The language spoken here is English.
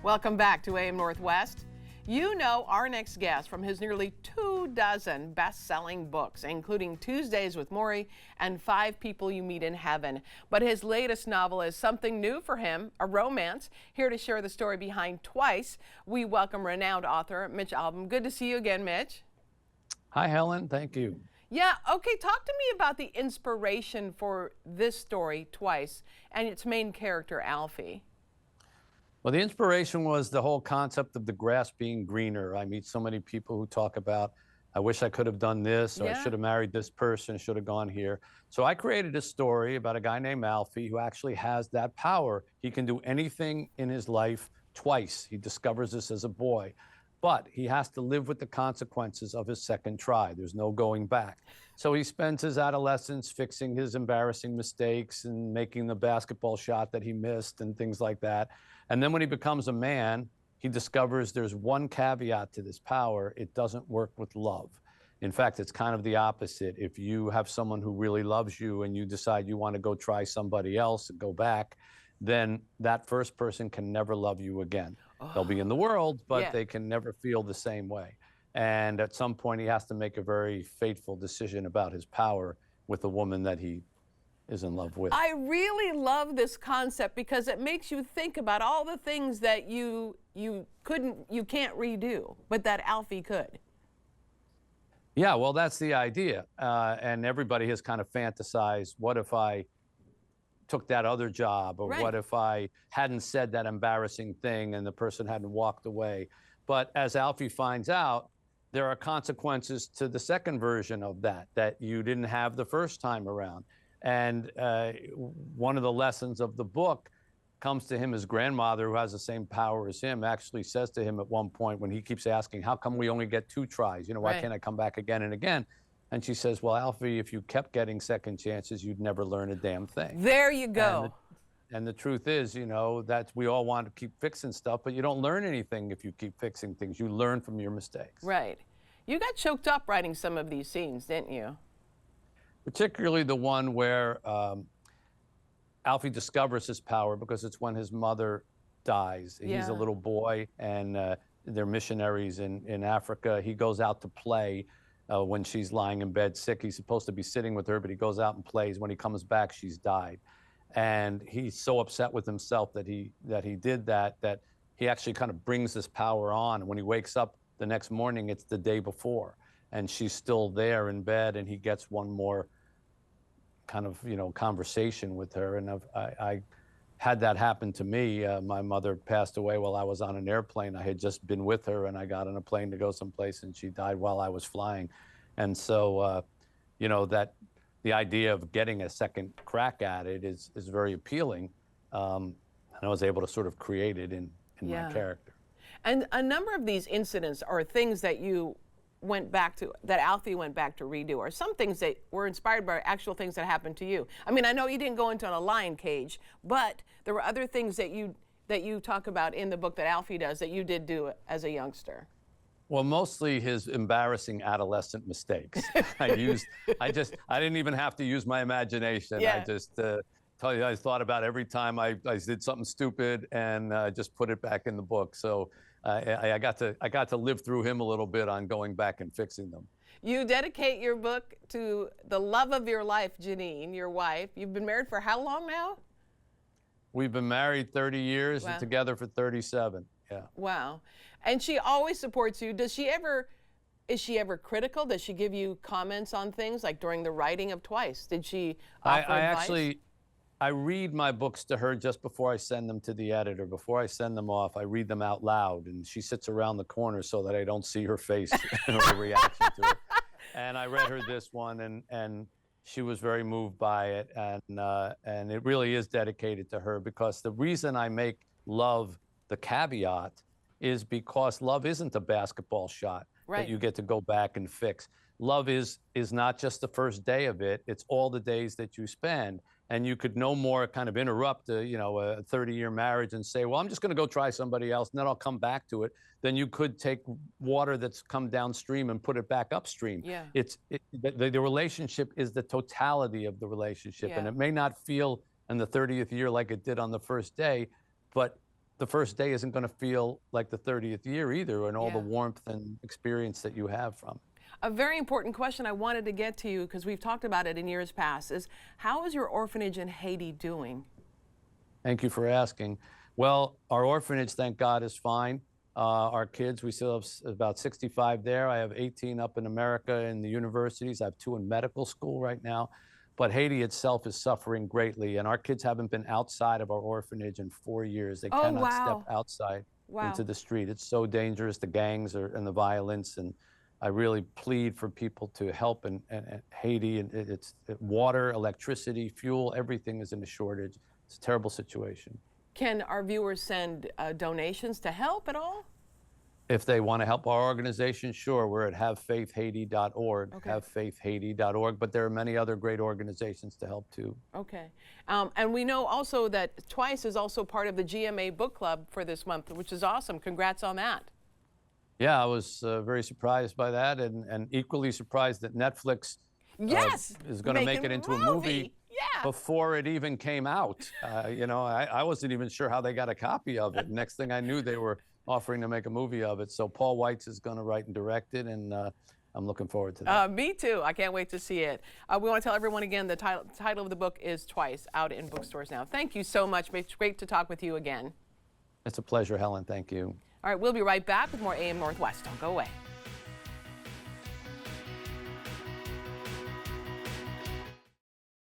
Welcome back to AM Northwest. You know our next guest from his nearly 24 best-selling books, including Tuesdays with Morrie and 5 People You Meet in Heaven. But his latest novel is something new for him, a romance. Here to share the story behind Twice, we welcome renowned author Mitch Albom. Good to see you again, Mitch. Hi, Helen. Thank you. Yeah, okay, talk to me about the inspiration for this story, Twice, and its main character, Alfie. Well, the inspiration was the whole concept of the grass being greener. I meet so many people who talk about, I wish I could have done this, or I should have married this person, should have gone here. So I created a story about a guy named Alfie who actually has that power. He can do anything in his life twice. He discovers this as a boy, but he has to live with the consequences of his second try. There's no going back. So he spends his adolescence fixing his embarrassing mistakes and making the basketball shot that he missed and things like that. And then when he becomes a man, he discovers there's one caveat to this power. It doesn't work with love. In fact, it's kind of the opposite. If you have someone who really loves you and you decide you want to go try somebody else and go back, then that first person can never love you again. They'll be in the world, but they can never feel the same way. And at some point, he has to make a very fateful decision about his power with a woman that he is in love with. I really love this concept because it makes you think about all the things that you can't redo, but that Alfie could. Yeah, well, that's the idea. And everybody has kind of fantasized, what if I took that other job, or what if I hadn't said that embarrassing thing and the person hadn't walked away? But as Alfie finds out, there are consequences to the second version of that you didn't have the first time around. And one of the lessons of the book comes to him. His grandmother, who has the same power as him, actually says to him at one point when he keeps asking, how come we only get 2 tries? You know, why can't I come back again and again? And she says, well, Alfie, if you kept getting second chances, you'd never learn a damn thing. There you go. And the truth is, you know, that we all want to keep fixing stuff, but you don't learn anything if you keep fixing things. You learn from your mistakes. Right. You got choked up writing some of these scenes, didn't you? Particularly the one where Alfie discovers his power, because it's when his mother dies. He's a little boy, and they're missionaries in Africa. He goes out to play when she's lying in bed sick. He's supposed to be sitting with her, but he goes out and plays. When he comes back, she's died. And he's so upset with himself that he did that he actually kind of brings this power on. And when he wakes up the next morning, it's the day before, and she's still there in bed, and he gets one more kind of, you know, conversation with her. And I had that happen to me. My mother passed away while I was on an airplane. I had just been with her, and I got on a plane to go someplace, and she died while I was flying. And so, you know, that the idea of getting a second crack at it is very appealing. And I was able to sort of create it in my character. And a number of these incidents are things that you went back to, that Alfie went back to redo, or some things that were inspired by actual things that happened to you. I mean, I know you didn't go into a lion cage, but there were other things that you talk about in the book that Alfie does that you did do as a youngster. Well, mostly his embarrassing adolescent mistakes. I didn't even have to use my imagination. I just I thought about every time I did something stupid, and just put it back in the book. So I got to live through him a little bit on going back and fixing them. You dedicate your book to the love of your life, Janine, your wife. You've been married for how long now? We've been married 30 years and together for 37. Yeah. Wow. And she always supports you. Is she ever critical? Does she give you comments on things, like during the writing of Twice? Did she offer advice? I read my books to her just before I send them to the editor. Before I send them off, I read them out loud, and she sits around the corner so that I don't see her face or the reaction to it. And I read her this one, and she was very moved by it, and it really is dedicated to her, because the reason I make love the caveat is because love isn't a basketball shot that you get to go back and fix. Love is not just the first day of it, it's all the days that you spend. And you could no more kind of interrupt a 30-year marriage and say, well, I'm just going to go try somebody else, and then I'll come back to it, than you could take water that's come downstream and put it back upstream. Yeah. The relationship is the totality of the relationship. And it may not feel in the 30th year like it did on the first day, but the first day isn't going to feel like the 30th year either, and all the Yeah. warmth and experience that you have from it. A very important question I wanted to get to you, because we've talked about it in years past, is how is your orphanage in Haiti doing? Thank you for asking. Well, our orphanage, thank God, is fine. Our kids, we still have about 65 there. I have 18 up in America in the universities. I have 2 in medical school right now. But Haiti itself is suffering greatly, and our kids haven't been outside of our orphanage in 4 years. They Oh, cannot step wow. outside Wow. into the street. It's so dangerous, the gangs and the violence, and I really plead for people to help in Haiti. And it's water, electricity, fuel, everything is in a shortage. It's a terrible situation. Can our viewers send donations to help at all? If they want to help our organization, sure. We're at havefaithhaiti.org, Okay. havefaithhaiti.org, but there are many other great organizations to help too. Okay. And we know also that Twice is also part of the GMA book club for this month, which is awesome. Congrats on that. Yeah, I was very surprised by that, and equally surprised that Netflix Yes, is going to make it into a movie Yeah. before it even came out. You know, I wasn't even sure how they got a copy of it. Next thing I knew, they were offering to make a movie of it. So Paul Weitz is going to write and direct it, and I'm looking forward to that. Me too. I can't wait to see it. We want to tell everyone again the title of the book is Twice, out in bookstores now. Thank you so much. It's great to talk with you again. It's a pleasure, Helen. Thank you. All right, we'll be right back with more AM Northwest. Don't go away.